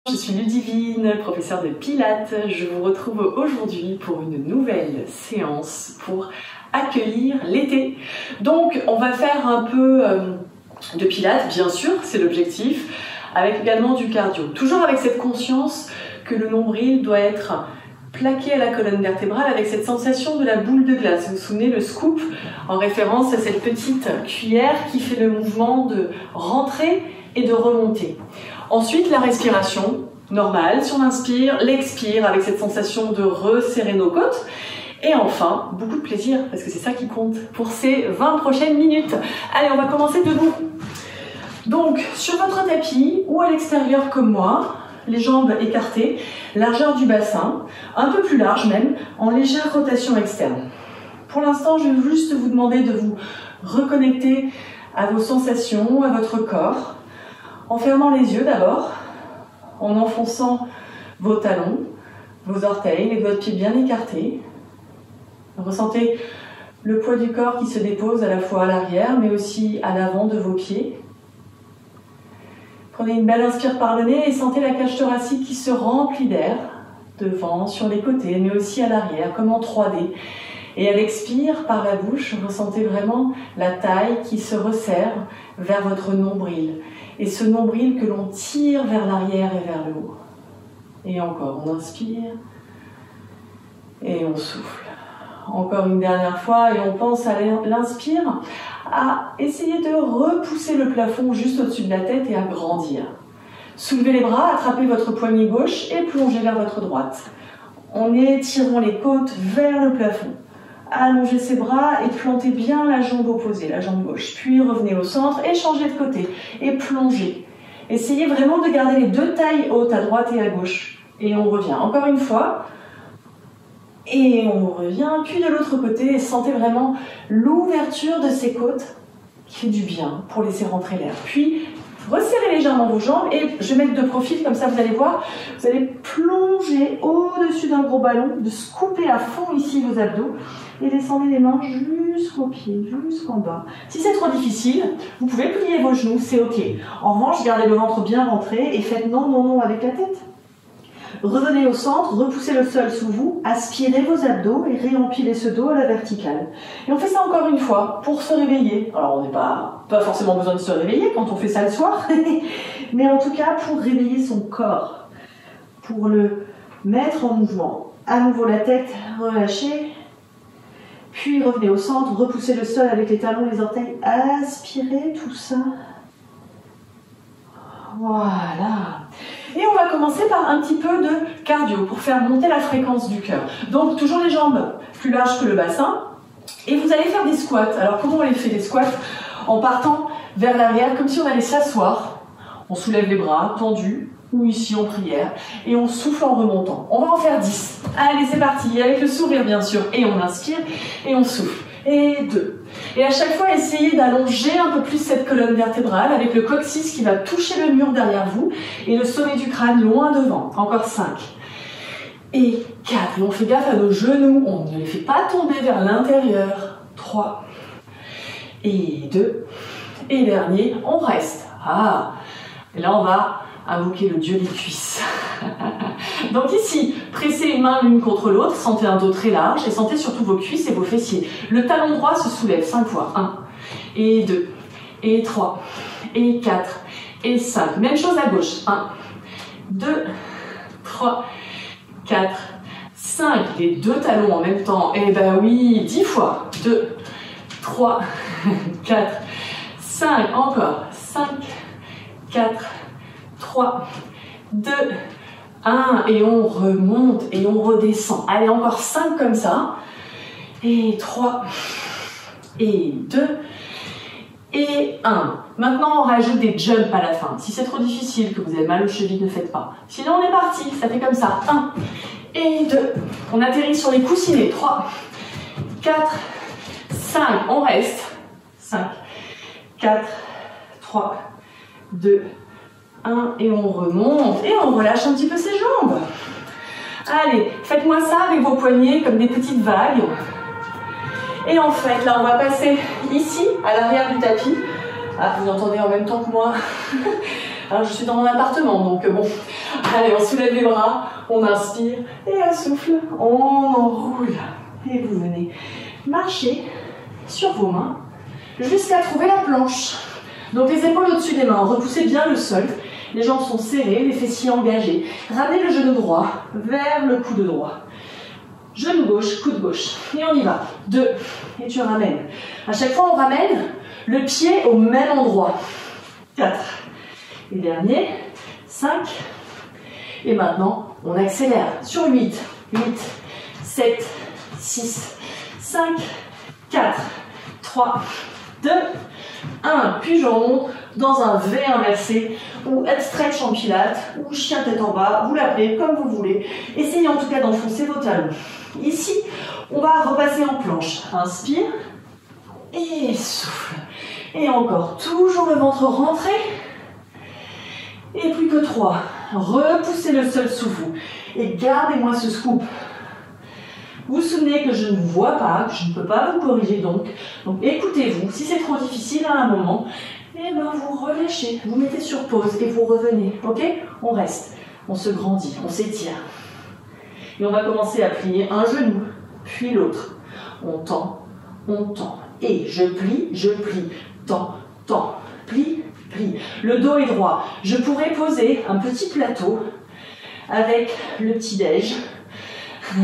Je suis Ludivine, professeure de Pilates. Je vous retrouve aujourd'hui pour une nouvelle séance pour accueillir l'été. Donc on va faire un peu de Pilates, bien sûr, c'est l'objectif, avec également du cardio. Toujours avec cette conscience que le nombril doit être plaqué à la colonne vertébrale avec cette sensation de la boule de glace. Vous vous souvenez, le scoop, en référence à cette petite cuillère qui fait le mouvement de rentrer et de remonter. Ensuite, la respiration normale, si on inspire, l'expire avec cette sensation de resserrer nos côtes. Et enfin, beaucoup de plaisir, parce que c'est ça qui compte pour ces 20 prochaines minutes. Allez, on va commencer debout. Donc, sur votre tapis ou à l'extérieur comme moi, les jambes écartées, largeur du bassin, un peu plus large même, en légère rotation externe. Pour l'instant, je vais juste vous demander de vous reconnecter à vos sensations, à votre corps, en fermant les yeux d'abord, en enfonçant vos talons, vos orteils, les doigts de pied bien écartés. Ressentez le poids du corps qui se dépose à la fois à l'arrière, mais aussi à l'avant de vos pieds. Prenez une belle inspire par le nez et sentez la cage thoracique qui se remplit d'air, devant, sur les côtés, mais aussi à l'arrière, comme en 3D. Et à l'expire, par la bouche, ressentez vraiment la taille qui se resserre vers votre nombril. Et ce nombril que l'on tire vers l'arrière et vers le haut. Et encore, on inspire et on souffle. Encore une dernière fois et on pense à l'inspire, à essayer de repousser le plafond juste au-dessus de la tête et à grandir. Soulevez les bras, attrapez votre poignet gauche et plongez vers votre droite. En étirant les côtes vers le plafond. Allongez ses bras et plantez bien la jambe opposée, la jambe gauche. Puis revenez au centre et changez de côté. Et plongez. Essayez vraiment de garder les deux tailles hautes à droite et à gauche. Et on revient. Encore une fois. Et on revient. Puis de l'autre côté. Et sentez vraiment l'ouverture de ces côtes qui fait du bien pour laisser rentrer l'air. Puis resserrez légèrement vos jambes. Et je vais mettre de profil comme ça, vous allez voir. Vous allez plonger au-dessus d'un gros ballon. De scooper à fond ici vos abdos. Et descendez les mains jusqu'aux pieds, jusqu'en bas. Si c'est trop difficile, vous pouvez plier vos genoux, c'est ok. En revanche, gardez le ventre bien rentré et faites non, non, non avec la tête. Revenez au centre, repoussez le sol sous vous, aspirez vos abdos et réempilez ce dos à la verticale. Et on fait ça encore une fois pour se réveiller. Alors on n'a pas forcément besoin de se réveiller quand on fait ça le soir, mais en tout cas pour réveiller son corps, pour le mettre en mouvement. À nouveau la tête relâchée. Puis revenez au centre, repoussez le sol avec les talons, les orteils, aspirez tout ça. Voilà. Et on va commencer par un petit peu de cardio pour faire monter la fréquence du cœur. Donc toujours les jambes plus larges que le bassin. Et vous allez faire des squats. Alors comment on les fait les squats? En partant vers l'arrière, comme si on allait s'asseoir. On soulève les bras tendus, ou ici en prière, et on souffle en remontant. On va en faire 10. Allez, c'est parti, avec le sourire bien sûr, et on inspire, et on souffle. Et 2. Et à chaque fois, essayez d'allonger un peu plus cette colonne vertébrale, avec le coccyx qui va toucher le mur derrière vous, et le sommet du crâne loin devant. Encore 5. Et 4. Et on fait gaffe à nos genoux, on ne les fait pas tomber vers l'intérieur. 3. Et 2. Et dernier, on reste. Ah. Et là, on va invoquer le dieu des cuisses. Donc ici, pressez une main l'une contre l'autre, sentez un dos très large et sentez surtout vos cuisses et vos fessiers. Le talon droit se soulève 5 fois. 1, et 2, et 3, et 4, et 5. Même chose à gauche. 1, 2, 3, 4, 5. Les deux talons en même temps. Eh ben oui, 10 fois. 2, 3, 4, 5. Encore. 5, 4, 3, 2, 1, et on remonte et on redescend. Allez, encore 5 comme ça. Et 3, et 2, et 1. Maintenant, on rajoute des jumps à la fin. Si c'est trop difficile, que vous avez mal aux chevilles, ne faites pas. Sinon, on est parti. Ça fait comme ça. 1, et 2. On atterrit sur les coussinets. 3, 4, 5. On reste. 5, 4, 3, 2, 1, et on remonte, et on relâche un petit peu ses jambes. Allez, faites-moi ça avec vos poignets comme des petites vagues. Et en fait, là, on va passer ici, à l'arrière du tapis. Ah, vous entendez en même temps que moi. Alors je suis dans mon appartement, donc bon. Allez, on soulève les bras, on inspire et un souffle, on enroule. Et vous venez marcher sur vos mains jusqu'à trouver la planche. Donc les épaules au-dessus des mains, repoussez bien le sol. Les jambes sont serrées, les fessiers engagés. Ramenez le genou droit vers le coude droit. Genou gauche, coude gauche. Et on y va. 2. Et tu ramènes. À chaque fois, on ramène le pied au même endroit. 4. Et dernier. 5. Et maintenant, on accélère. Sur 8. 8, 7, 6, 5, 4, 3, 2, 1. Puis je remonte dans un V inversé ou head stretch en pilates ou chien tête en bas. Vous l'appelez comme vous voulez. Essayez en tout cas d'enfoncer vos talons. Ici, on va repasser en planche. Inspire et souffle. Et encore, toujours le ventre rentré. Et plus que 3. Repoussez le sol sous vous. Et gardez-moi ce scoop. Vous vous souvenez que je ne vous vois pas, que je ne peux pas vous corriger donc écoutez-vous. Si c'est trop difficile à un moment, eh ben vous relâchez. Vous mettez sur pause et vous revenez. Ok? On reste. On se grandit. On s'étire. Et on va commencer à plier un genou, puis l'autre. On tend. Et je plie, tends, plie, plie. Le dos est droit. Je pourrais poser un petit plateau avec le petit-déj,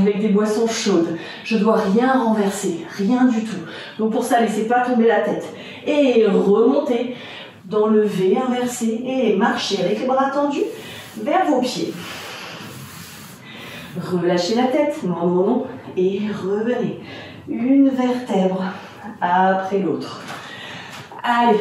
avec des boissons chaudes. Je ne dois rien renverser, rien du tout. Donc pour ça, laissez pas tomber la tête. Et remontez dans le V inversé et marchez avec les bras tendus vers vos pieds. Relâchez la tête, non, et revenez. Une vertèbre après l'autre. Allez,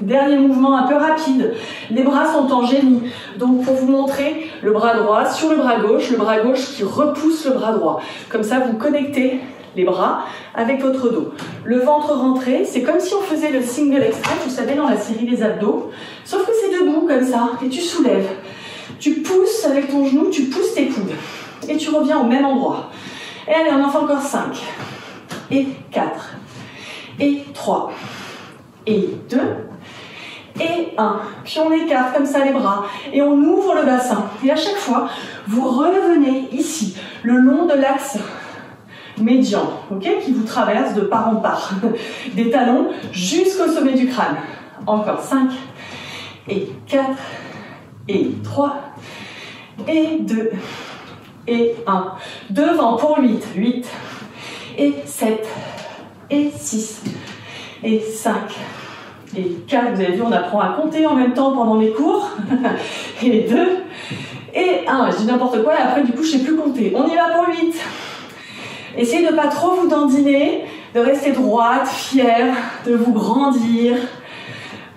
dernier mouvement un peu rapide. Les bras sont en génie. Donc pour vous montrer, le bras droit sur le bras gauche qui repousse le bras droit. Comme ça, vous connectez les bras avec votre dos. Le ventre rentré, c'est comme si on faisait le single extract, vous savez, dans la série des abdos. Sauf que c'est debout comme ça, et tu soulèves. Tu pousses avec ton genou, tu pousses tes coudes. Et tu reviens au même endroit. Et allez, on en fait encore 5. Et 4. Et 3. Et 2. Et 1. Puis on écarte comme ça les bras. Et on ouvre le bassin. Et à chaque fois, vous revenez ici, le long de l'axe médian, ok, qui vous traverse de part en part. Des talons jusqu'au sommet du crâne. Encore 5. Et 4. Et 3. Et 2. Et 1. Devant pour 8. 8. Et 7. Et 6. Et 5. Et 4. Vous avez vu, on apprend à compter en même temps pendant les cours. Et 2. Et 1. Je dis n'importe quoi et après, du coup, je ne sais plus compter. On y va pour 8. Essayez de ne pas trop vous dandiner, de rester droite, fière, de vous grandir.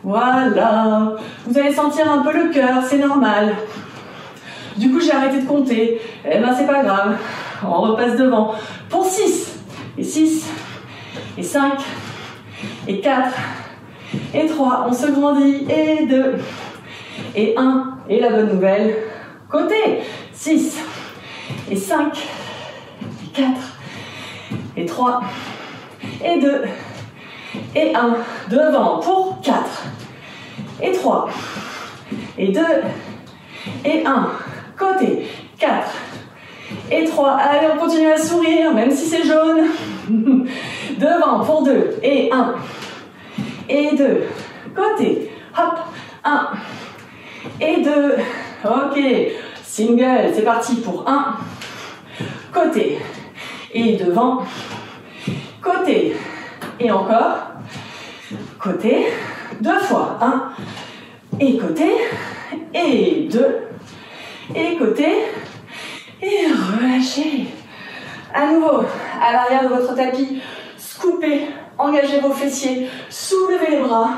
Voilà. Vous allez sentir un peu le cœur, c'est normal. Du coup, j'ai arrêté de compter. Eh ben, c'est pas grave. On repasse devant. Pour 6. Et 6. Et 5. Et 4. Et 3. On se grandit. Et 2. Et 1. Et la bonne nouvelle. Côté. 6. Et 5. Et 4. Et 3. Et 2. Et 1. Devant. Pour 4. Et 3. Et 2. Et 1. Côté. 4. Et 3. Allez, on continue à sourire, même si c'est jaune. Devant pour 2. Et 1. Et 2. Côté. Hop. 1. Et 2. Ok. Single. C'est parti pour 1. Côté. Et devant. Côté. Et encore. Côté. 2 fois. 1. Et côté. Et 2. Et côté. Et relâchez. À nouveau, à l'arrière de votre tapis, scoopez, engagez vos fessiers, soulevez les bras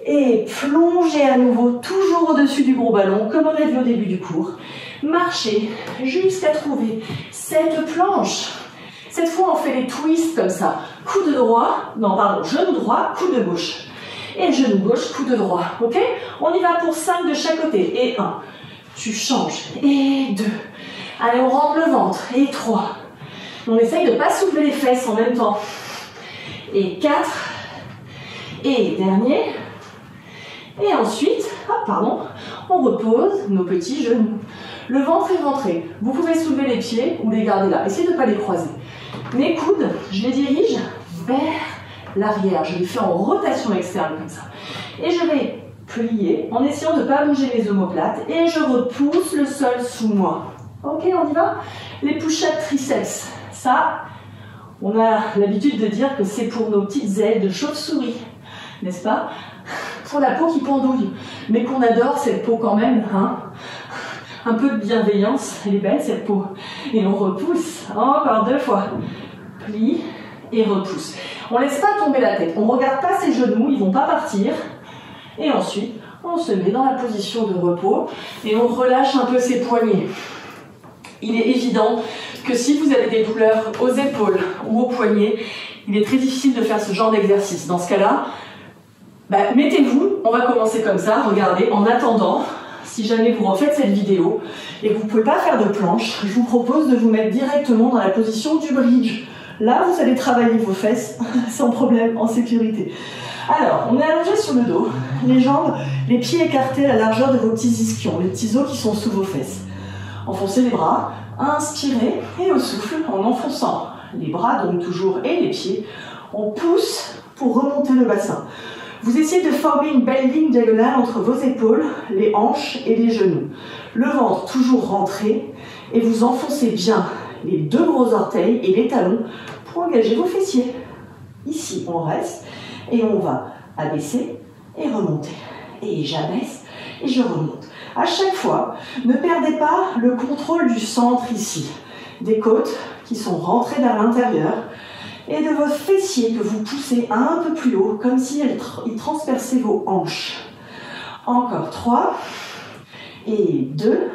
et plongez à nouveau, toujours au-dessus du gros ballon, comme on a vu au début du cours. Marchez jusqu'à trouver cette planche. Cette fois, on fait les twists comme ça. Coude droit, non pardon, genou droit, coude gauche. Et genou gauche, coude droit, ok? On y va pour 5 de chaque côté. Et 1, tu changes. Et 2. Allez, on rentre le ventre. Et 3. On essaye de ne pas soulever les fesses en même temps. Et 4. Et dernier. Et ensuite, on repose nos petits genoux. Le ventre est rentré. Vous pouvez soulever les pieds ou les garder là. Essayez de ne pas les croiser. Mes coudes, je les dirige vers l'arrière. Je les fais en rotation externe comme ça. Et je vais plier en essayant de ne pas bouger mes omoplates. Et je repousse le sol sous moi. Ok, on y va? Les push-ups triceps. Ça, on a l'habitude de dire que c'est pour nos petites ailes de chauve-souris. N'est-ce pas? Pour la peau qui pendouille. Mais qu'on adore cette peau quand même, hein? Un peu de bienveillance, elle est belle cette peau. Et on repousse, encore 2 fois. Plie et repousse. On ne laisse pas tomber la tête, on ne regarde pas ses genoux, ils ne vont pas partir. Et ensuite, on se met dans la position de repos et on relâche un peu ses poignets. Il est évident que si vous avez des douleurs aux épaules ou aux poignets, il est très difficile de faire ce genre d'exercice. Dans ce cas-là, mettez-vous, on va commencer comme ça, regardez, en attendant. Si jamais vous refaites cette vidéo et que vous ne pouvez pas faire de planche, je vous propose de vous mettre directement dans la position du bridge. Là, vous allez travailler vos fesses sans problème, en sécurité. Alors, on est allongé sur le dos, les jambes, les pieds écartés à la largeur de vos petits ischions, les petits os qui sont sous vos fesses. Enfoncez les bras, inspirez et au souffle, en enfonçant les bras, donc toujours, et les pieds, on pousse pour remonter le bassin. Vous essayez de former une belle ligne diagonale entre vos épaules, les hanches et les genoux. Le ventre toujours rentré et vous enfoncez bien les 2 gros orteils et les talons pour engager vos fessiers. Ici, on reste et on va abaisser et remonter. Et j'abaisse et je remonte. À chaque fois, ne perdez pas le contrôle du centre ici, des côtes qui sont rentrées vers l'intérieur, et de vos fessiers que vous poussez un peu plus haut, comme si ils transperçaient vos hanches. Encore 3, et 2,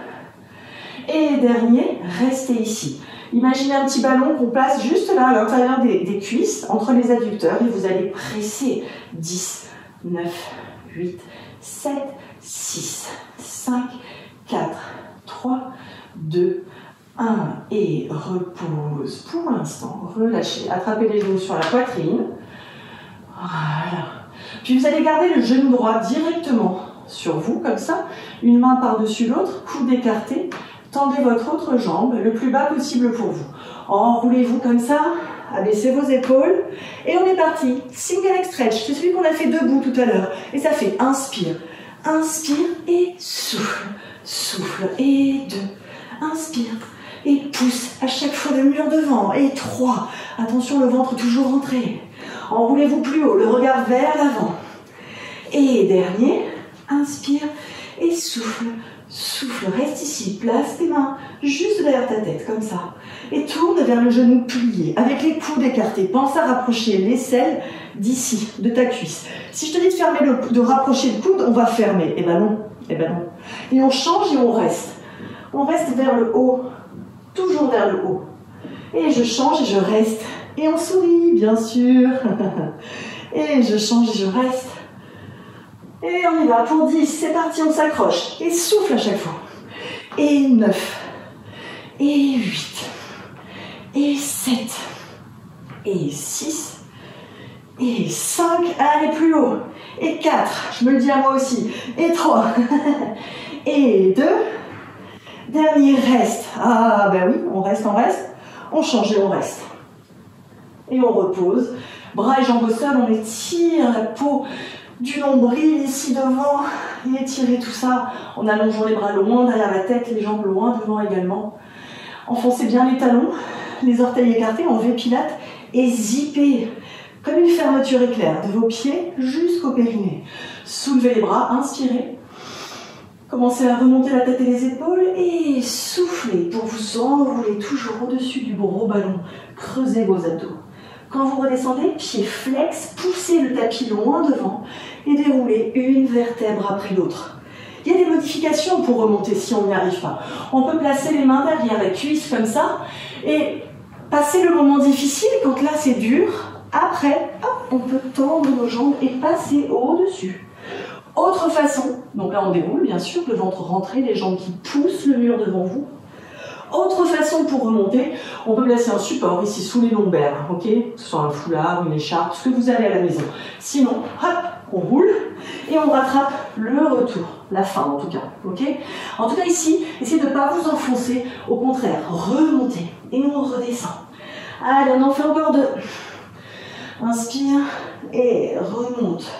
et dernier, restez ici. Imaginez un petit ballon qu'on place juste là, à l'intérieur des cuisses, entre les adducteurs, et vous allez presser. 10, 9, 8, 7, 6, 5, 4, 3, 2, 1 et repose pour l'instant, relâchez, attrapez les genoux sur la poitrine, voilà. Puis vous allez garder le genou droit directement sur vous, comme ça, une main par-dessus l'autre, coude écarté, tendez votre autre jambe le plus bas possible pour vous. Enroulez-vous comme ça, abaissez vos épaules, et on est parti. Single leg stretch, c'est celui qu'on a fait debout tout à l'heure, et ça fait inspire, inspire et souffle, souffle, et 2, inspire, et pousse à chaque fois le mur devant. Et 3. Attention, le ventre toujours rentré. Enroulez-vous plus haut, le regard vers l'avant. Et dernier, inspire et souffle. Souffle, reste ici, place tes mains juste derrière ta tête, comme ça. Et tourne vers le genou plié, avec les coudes écartés. Pense à rapprocher l'aisselle d'ici, de ta cuisse. Si je te dis de fermer de rapprocher le coude, on va fermer. Eh ben non, eh ben non. Et on change et on reste. On reste vers le haut. Toujours vers le haut. Et je change et je reste. Et on sourit, bien sûr. Et je change et je reste. Et on y va pour 10. C'est parti, on s'accroche. Et souffle à chaque fois. Et 9. Et 8. Et 7. Et 6. Et 5. Allez, plus haut. Et 4. Je me le dis à moi aussi. Et 3. Et 2. Dernier, reste. Ah, ben oui, on reste, on reste. On change et on reste. Et on repose. Bras et jambes au sol, on étire la peau du nombril ici devant. Et étirez tout ça en allongeant les bras loin derrière la tête, les jambes loin devant également. Enfoncez bien les talons, les orteils écartés en V pilate et zippez comme une fermeture éclair de vos pieds jusqu'au périnée. Soulevez les bras, inspirez. Commencez à remonter la tête et les épaules et soufflez pour vous enrouler toujours au-dessus du gros ballon. Creusez vos abdos. Quand vous redescendez, pieds flex, poussez le tapis loin devant et déroulez une vertèbre après l'autre. Il y a des modifications pour remonter si on n'y arrive pas. On peut placer les mains derrière la cuisse comme ça et passer le moment difficile quand là c'est dur. Après, hop, on peut tendre nos jambes et passer au-dessus. Autre façon, donc là on déroule bien sûr, le ventre rentré, les jambes qui poussent le mur devant vous. Autre façon pour remonter, on peut placer un support ici sous les lombaires, ok? Que ce soit un foulard, une écharpe, ce que vous avez à la maison. Sinon, hop, on roule et on rattrape le retour, la fin en tout cas, ok? En tout cas ici, essayez de ne pas vous enfoncer, au contraire, remontez, et on redescend. Allez, on en fait encore deux. Inspire, et remonte.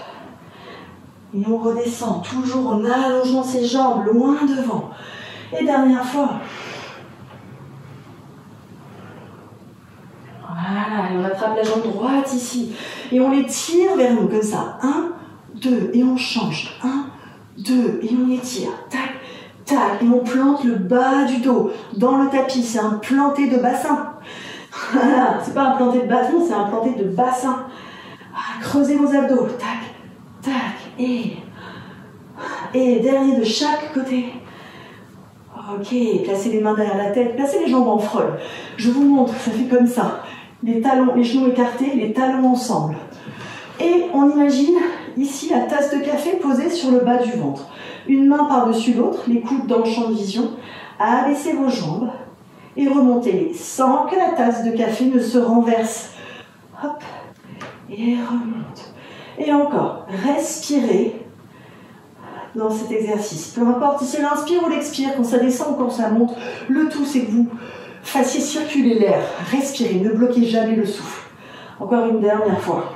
Et on redescend, toujours en allongeant ses jambes loin devant. Et dernière fois. Voilà, et on attrape la jambe droite ici. Et on les tire vers nous, comme ça. 1, 2, et on change. 1, 2, et on étire. Tac, tac, et on plante le bas du dos dans le tapis. C'est un planté de bassin. Voilà, c'est pas un planté de bâton, c'est un planté de bassin. Creusez vos abdos. Tac, tac, et dernier de chaque côté. Ok, placez les mains derrière la tête, placez les jambes en frôle. Je vous montre, ça fait comme ça. Les talons, les genoux écartés, les talons ensemble. Et on imagine ici la tasse de café posée sur le bas du ventre. Une main par-dessus l'autre, les coudes dans le champ de vision. Abaissez vos jambes et remontez-les sans que la tasse de café ne se renverse. Hop, et remonte. Et encore, respirez dans cet exercice. Peu importe si c'est l'inspire ou l'expire, quand ça descend ou quand ça monte, le tout c'est que vous fassiez circuler l'air. Respirez, ne bloquez jamais le souffle. Encore une dernière fois.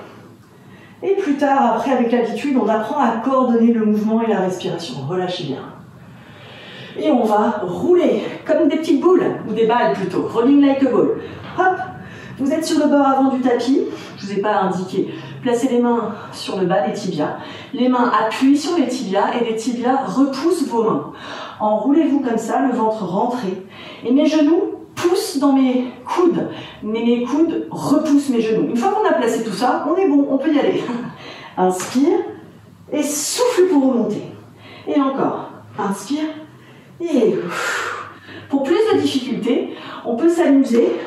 Et plus tard, après, avec l'habitude, on apprend à coordonner le mouvement et la respiration. Relâchez bien. Et on va rouler comme des petites boules, ou des balles plutôt. Rolling like a ball. Hop, vous êtes sur le bord avant du tapis. Je ne vous ai pas indiqué. Placez les mains sur le bas des tibias. Les mains appuient sur les tibias et les tibias repoussent vos mains. Enroulez-vous comme ça, le ventre rentré. Et mes genoux poussent dans mes coudes. Mais mes coudes repoussent mes genoux. Une fois qu'on a placé tout ça, on est bon, on peut y aller. Inspire et souffle pour remonter. Et encore. Inspire et pour plus de difficulté, on peut s'amuser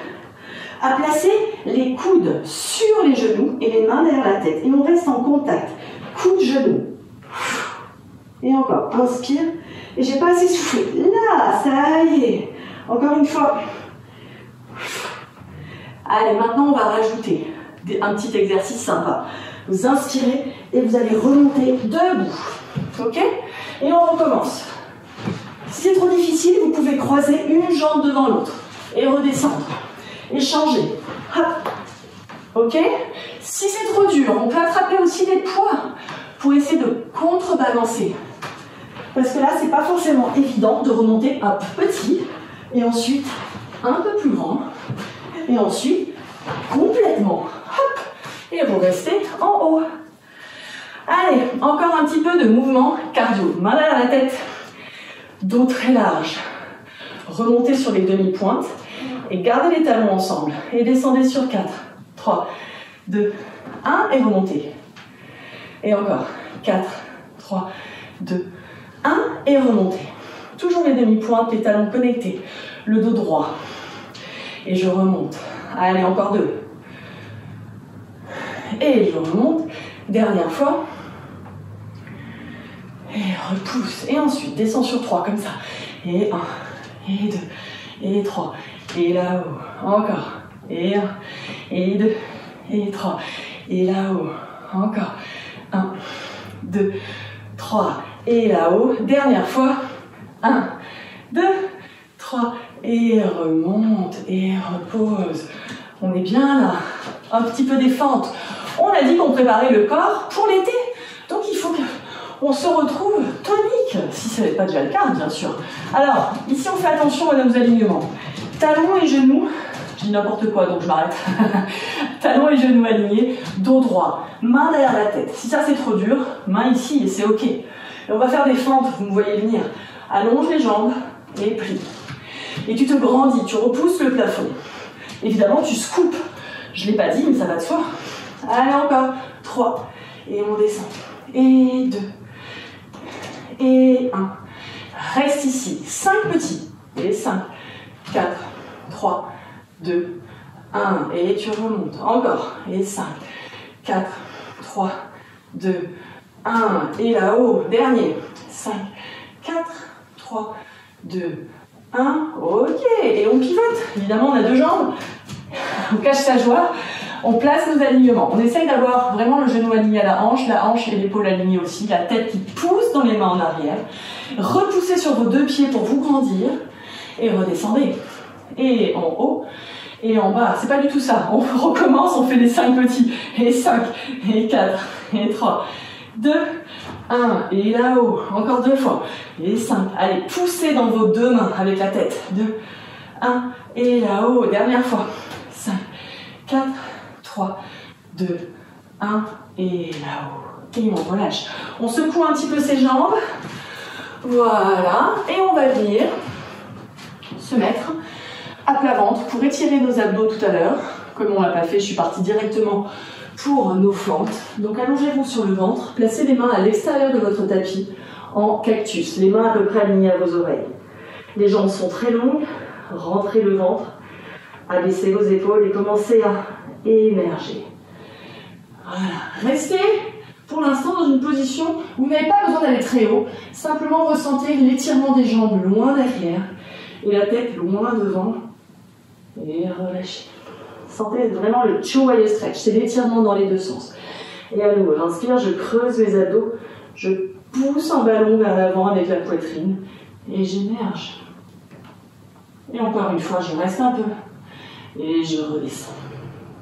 à placer les coudes sur les genoux et les mains derrière la tête. Et on reste en contact. Coude, genou. Et encore. Inspire. Et j'ai pas assez soufflé. Là, ça y est. Encore une fois. Allez, maintenant on va rajouter un petit exercice sympa. Vous inspirez et vous allez remonter debout. Ok? Et on recommence. Si c'est trop difficile, vous pouvez croiser une jambe devant l'autre et redescendre. Et changer. Hop. Ok? Si c'est trop dur, on peut attraper aussi des poids pour essayer de contrebalancer. Parce que là, c'est pas forcément évident de remonter hop, petit, et ensuite un peu plus grand, et ensuite complètement. Hop. Et vous restez en haut. Allez, encore un petit peu de mouvement cardio. Main derrière la tête, dos très large. Remontez sur les demi-pointes. Et gardez les talons ensemble. Et descendez sur 4, 3, 2, 1 et remontez. Et encore. 4, 3, 2, 1 et remontez. Toujours les demi-pointes, les talons connectés. Le dos droit. Et je remonte. Allez, encore 2. Et je remonte. Dernière fois. Et repousse. Et ensuite, descends sur 3 comme ça. Et 1, et 2, et 3. Et là-haut, encore. Et 1, et 2, et 3. Et là-haut, encore. 1, 2, 3. Et là-haut, dernière fois. 1, 2, 3. Et remonte, et repose. On est bien là. Un petit peu des fentes. On a dit qu'on préparait le corps pour l'été. Donc il faut qu'on se retrouve tonique. Si ce n'est pas déjà le cas, bien sûr. Alors, ici on fait attention à nos alignements. Talons et genoux, je dis n'importe quoi donc je m'arrête. Talons et genoux alignés, dos droit, main derrière la tête. Si ça c'est trop dur, main ici et c'est ok. Et on va faire des fentes, vous me voyez venir. Allonge les jambes et plie. Et tu te grandis, tu repousses le plafond. Évidemment tu scoopes. Je ne l'ai pas dit mais ça va de soi. Allez encore, 3. Et on descend. Et 2. Et 1. Reste ici. 5 petits. Et 5. 4, 3, 2, 1. Et tu remontes. Encore. Et 5, 4, 3, 2, 1. Et là-haut. Dernier. 5, 4, 3, 2, 1. Ok. Et on pivote. Évidemment, on a 2 jambes. On cache sa joie. On place nos alignements. On essaye d'avoir vraiment le genou aligné à la hanche et l'épaule alignée aussi, la tête qui pousse dans les mains en arrière. Repoussez sur vos deux pieds pour vous grandir et redescendez. Et en haut et en bas. C'est pas du tout ça. On recommence, on fait les 5 petits. Et 5, et 4, et 3, 2, 1. Et là-haut, encore 2 fois. Et 5. Allez, poussez dans vos deux mains avec la tête. 2, 1. Et là-haut, dernière fois. 5, 4, 3, 2, 1. Et là-haut. Et on relâche. On secoue un petit peu ses jambes. Voilà. Et on va venir se mettre à plat ventre pour étirer nos abdos tout à l'heure. Comme on l'a pas fait, je suis partie directement pour nos fentes. Donc allongez-vous sur le ventre, placez les mains à l'extérieur de votre tapis en cactus, les mains à peu près alignées à vos oreilles. Les jambes sont très longues, rentrez le ventre, abaissez vos épaules et commencez à émerger. Voilà, restez pour l'instant dans une position où vous n'avez pas besoin d'aller très haut, simplement ressentez l'étirement des jambes loin derrière et la tête loin devant et relâchez. Sentez vraiment le Chowaye stretch, c'est l'étirement dans les deux sens. Et à nouveau, j'inspire, je creuse mes abdos, je pousse en ballon vers l'avant avec la poitrine et j'émerge. Et encore une fois, je reste un peu et je redescends.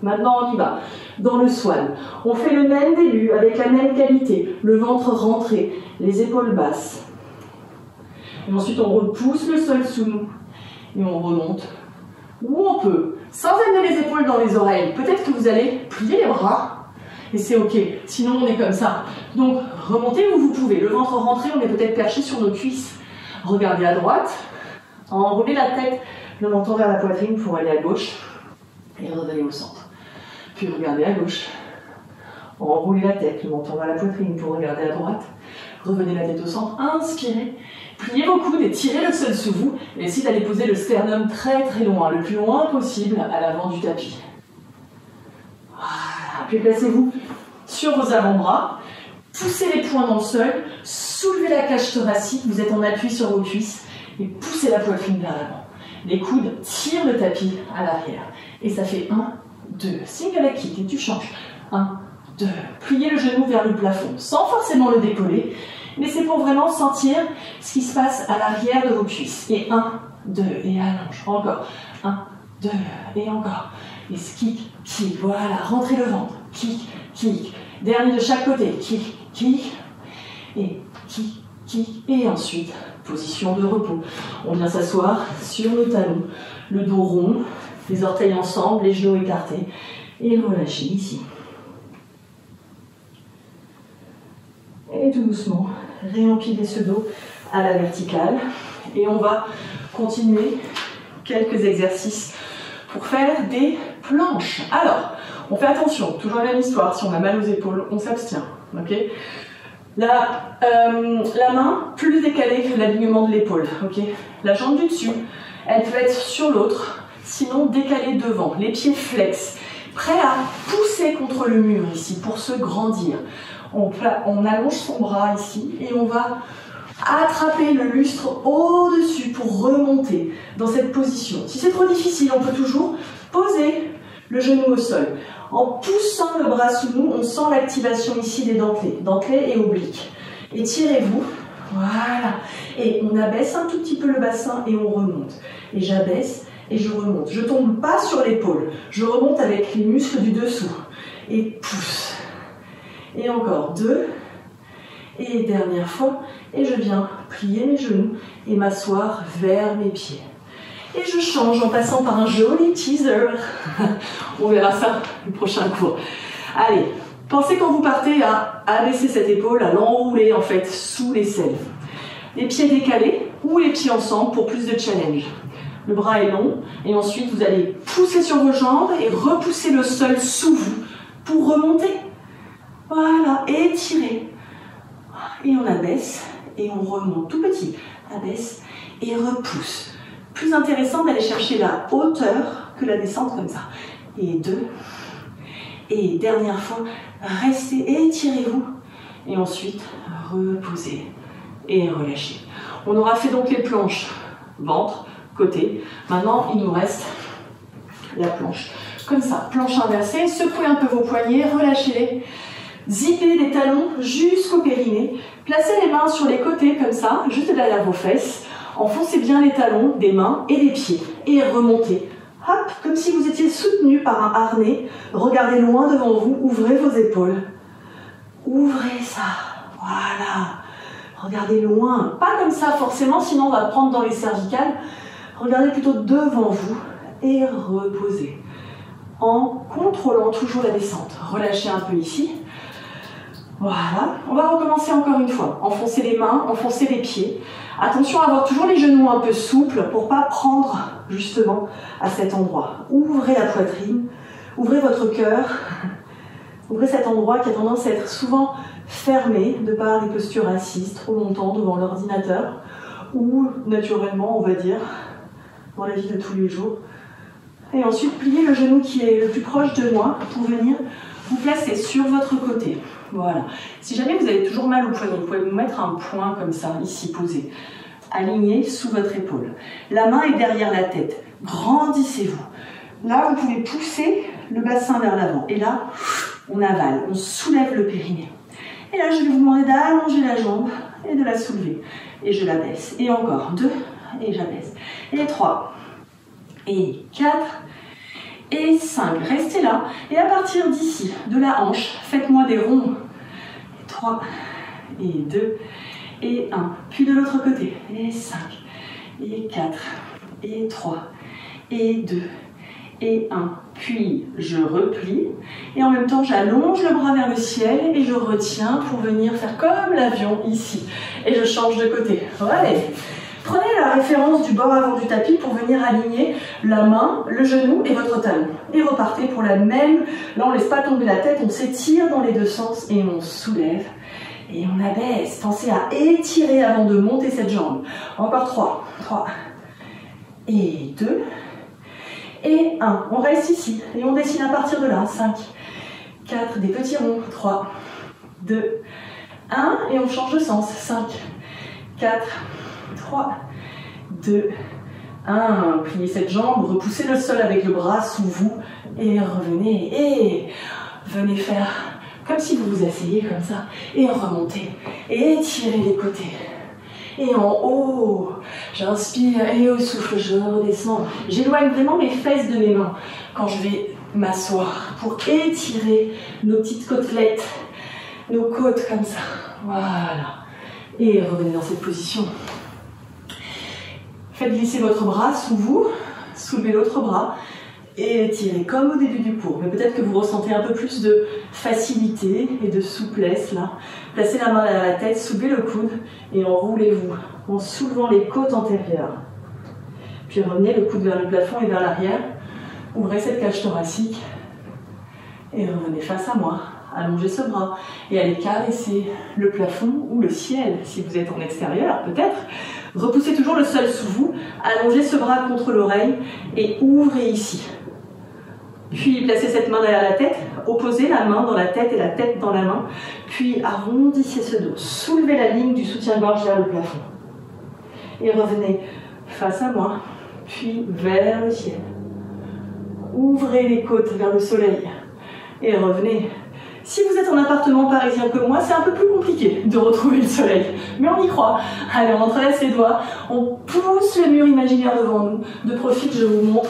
Maintenant, on y va. Dans le swan, on fait le même début avec la même qualité, le ventre rentré, les épaules basses. Et ensuite, on repousse le sol sous nous et on remonte. Ou on peut, sans amener les épaules dans les oreilles, peut-être que vous allez plier les bras, et c'est ok, sinon on est comme ça. Donc remontez où vous pouvez, le ventre rentré, on est peut-être perché sur nos cuisses. Regardez à droite, enroulez la tête, le menton vers la poitrine pour aller à gauche, et revenez au centre. Puis regardez à gauche, enroulez la tête, le menton vers la poitrine pour regarder à droite, revenez la tête au centre, inspirez. Pliez vos coudes et tirez le sol sous vous et essayez d'aller poser le sternum très très loin, le plus loin possible à l'avant du tapis. Voilà. Puis placez-vous sur vos avant-bras, poussez les poings dans le sol, soulevez la cage thoracique, vous êtes en appui sur vos cuisses et poussez la poitrine vers l'avant. Les coudes tirent le tapis à l'arrière. Et ça fait 1, 2, single kick et tu changes. 1, 2, pliez le genou vers le plafond sans forcément le décoller. Mais c'est pour vraiment sentir ce qui se passe à l'arrière de vos cuisses. Et 1, 2, et allonge. Encore. 1, 2, et encore. Et kick, kick. Voilà, rentrez le ventre. Kick, kick. Dernier de chaque côté. Kick, kick. Et kick, kick. Et ensuite, position de repos. On vient s'asseoir sur nos talons. Le dos rond, les orteils ensemble, les genoux écartés. Et relâchez ici. Et tout doucement, réempilez ce dos à la verticale. Et on va continuer quelques exercices pour faire des planches. Alors, on fait attention, toujours la même histoire, si on a mal aux épaules, on s'abstient. Okay, la main plus décalée que l'alignement de l'épaule. Okay, la jambe du dessus, elle peut être sur l'autre, sinon décalée devant. Les pieds flex, prêts à pousser contre le mur ici pour se grandir. On allonge son bras ici et on va attraper le lustre au-dessus pour remonter dans cette position. Si c'est trop difficile, on peut toujours poser le genou au sol. En poussant le bras sous nous, on sent l'activation ici des dentelés et obliques. Étirez-vous, voilà. Et on abaisse un tout petit peu le bassin et on remonte. Et j'abaisse et je remonte. Je ne tombe pas sur l'épaule, je remonte avec les muscles du dessous. Et pousse. Et encore 2, et dernière fois, et je viens plier mes genoux et m'asseoir vers mes pieds. Et je change en passant par un joli teaser. On verra ça le prochain cours. Allez, pensez quand vous partez à abaisser cette épaule, à l'enrouler en fait sous l'aisselle. Les pieds décalés ou les pieds ensemble pour plus de challenge. Le bras est long et ensuite vous allez pousser sur vos jambes et repousser le sol sous vous pour remonter. Voilà, étirez. Et on abaisse et on remonte tout petit. Abaisse et repousse. Plus intéressant d'aller chercher la hauteur que la descente comme ça. Et 2. Et dernière fois, restez, étirez-vous. Et ensuite, reposez et relâchez. On aura fait donc les planches ventre, côté. Maintenant, il nous reste la planche comme ça, planche inversée, secouez un peu vos poignets, relâchez-les. Zippez les talons jusqu'au périnée. Placez les mains sur les côtés comme ça, juste derrière vos fesses. Enfoncez bien les talons des mains et des pieds. Et remontez. Hop, comme si vous étiez soutenu par un harnais. Regardez loin devant vous, ouvrez vos épaules. Ouvrez ça. Voilà. Regardez loin. Pas comme ça forcément, sinon on va prendre dans les cervicales. Regardez plutôt devant vous et reposez. En contrôlant toujours la descente. Relâchez un peu ici. Voilà, on va recommencer encore une fois. Enfoncez les mains, enfoncez les pieds. Attention à avoir toujours les genoux un peu souples pour ne pas prendre justement à cet endroit. Ouvrez la poitrine, ouvrez votre cœur, ouvrez cet endroit qui a tendance à être souvent fermé de par les postures assises trop longtemps devant l'ordinateur ou naturellement, on va dire, dans la vie de tous les jours. Et ensuite, pliez le genou qui est le plus proche de moi pour venir vous placer sur votre côté. Voilà. Si jamais vous avez toujours mal au poignet, vous pouvez vous mettre un point comme ça, ici posé, aligné sous votre épaule. La main est derrière la tête. Grandissez-vous. Là, vous pouvez pousser le bassin vers l'avant. Et là, on avale, on soulève le périnée. Et là, je vais vous demander d'allonger la jambe et de la soulever. Et je la baisse. Et encore 2, et j'abaisse. Et 3, et 4, et 5. Restez là. Et à partir d'ici, de la hanche, faites-moi des ronds. 3, et 2, et 1. Puis de l'autre côté. Et 5, et 4, et 3, et 2, et 1. Puis je replie. Et en même temps, j'allonge le bras vers le ciel et je retiens pour venir faire comme l'avion ici. Et je change de côté. Allez. Prenez la référence du bord avant du tapis pour venir aligner la main, le genou et votre talon. Et repartez pour la même. Là, on ne laisse pas tomber la tête, on s'étire dans les deux sens et on soulève. Et on abaisse. Pensez à étirer avant de monter cette jambe. Encore 3, 3, et 2, et 1. On reste ici et on dessine à partir de là. 5, 4, des petits ronds. 3, 2, 1. Et on change de sens. 5, 4, 3, 2, 1. Pliez cette jambe, repoussez le sol avec le bras sous vous et revenez. Et venez faire comme si vous vous asseyez comme ça. Et remontez. Et étirez les côtés. Et en haut, j'inspire et au souffle, je redescends. J'éloigne vraiment mes fesses de mes mains quand je vais m'asseoir pour étirer nos petites côtelettes, nos côtes comme ça. Voilà. Et revenez dans cette position. Faites glisser votre bras sous vous, soulevez l'autre bras et étirez comme au début du cours. Mais peut-être que vous ressentez un peu plus de facilité et de souplesse là. Placez la main derrière la tête, soulevez le coude et enroulez-vous en soulevant les côtes antérieures. Puis revenez le coude vers le plafond et vers l'arrière. Ouvrez cette cage thoracique et revenez face à moi. Allongez ce bras et allez caresser le plafond ou le ciel si vous êtes en extérieur peut-être. Repoussez toujours le sol sous vous, allongez ce bras contre l'oreille et ouvrez ici. Puis placez cette main derrière la tête, opposez la main dans la tête et la tête dans la main, puis arrondissez ce dos, soulevez la ligne du soutien-gorge vers le plafond. Et revenez face à moi, puis vers le ciel. Ouvrez les côtes vers le soleil et revenez. Si vous êtes en appartement parisien comme moi, c'est un peu plus compliqué de retrouver le soleil. Mais on y croit. Allez, on entrelace les doigts, on pousse le mur imaginaire devant nous. De profil, je vous montre.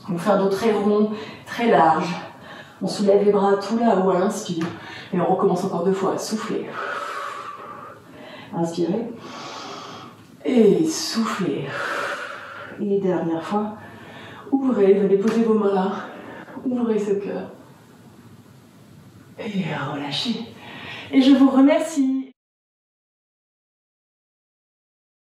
On va faire dos très rond, très large. On soulève les bras tout là-haut à l'inspire. Et on recommence encore 2 fois. Soufflez. Inspirez. Et soufflez. Et dernière fois. Ouvrez, venez poser vos mains là. Ouvrez ce cœur. Et relâchez. Et je vous remercie.